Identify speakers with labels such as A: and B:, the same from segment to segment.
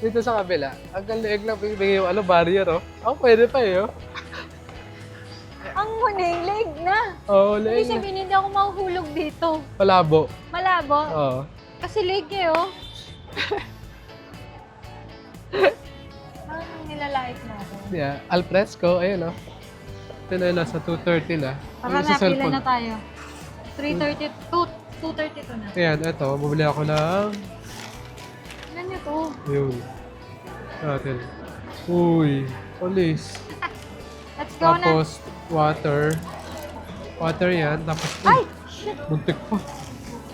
A: Dito sa kabila, ang leeg lang bigay yung barrier, oh. Oh, pwede pa eh, oh.
B: Ang muning, leg na.
A: Oo,
B: Ibig
A: leeg na.
B: sabihin, hindi ako mahuhulog dito.
A: Malabo.
B: Malabo.
A: Oo.
B: Kasi leg eh, oh. Parang nilalait na ako.
A: Yeah, alfresco, ayun, oh. Ito na nasa 2:30 na.
B: Para
A: Yung sa
B: napila
A: cellphone.
B: na tayo. 3:30, 2:32 na.
A: Ayan, ito, bumili ako ng...
B: Ilan ito?
A: Yun. Natin. Uy, police.
B: Let's go na.
A: Tapos, water. Water yan. Tapos,
B: Ay! Shit!
A: buntik pa.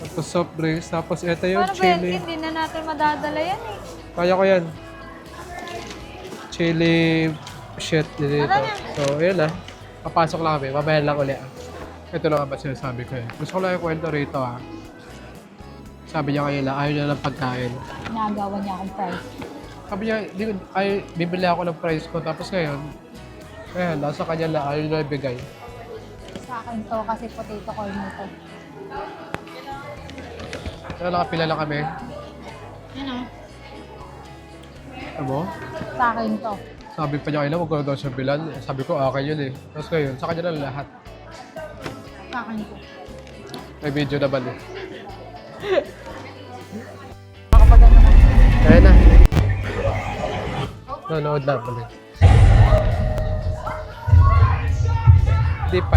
A: Tapos soft drinks. Tapos, ito yung
B: Paano ba yan?
A: chili.
B: Hindi na natin madadala yan eh.
A: Kaya ko yan. Chili shit dito.
B: Tara na.
A: So, ayun na. Papasok lang kami. Babayan lang ulit. Ito na nga ba sinasabi ko eh. Gusto ko lang yung kwento rito ah. Sabi niya kanila, ayaw niya ng pagkain.
B: Nagawa niya akong price.
A: Sabi niya, bibili ako ng price ko. Tapos ngayon, nasa kanya na ayaw niya ibigay.
B: Sa akin to kasi potato corn nito.
A: Kaya nakapila lang kami.
B: Yan o.
A: Ano?
B: Sa akin to.
A: Sabi pa niya kanina, huwag ko na daw siya bilan. Sabi ko, akin yun eh. Tapos ngayon, sa kanya na lahat.
B: Sa akin to.
A: May video naman eh.
B: Makapagano na.
A: Kaya na. Nanood na pala. D5.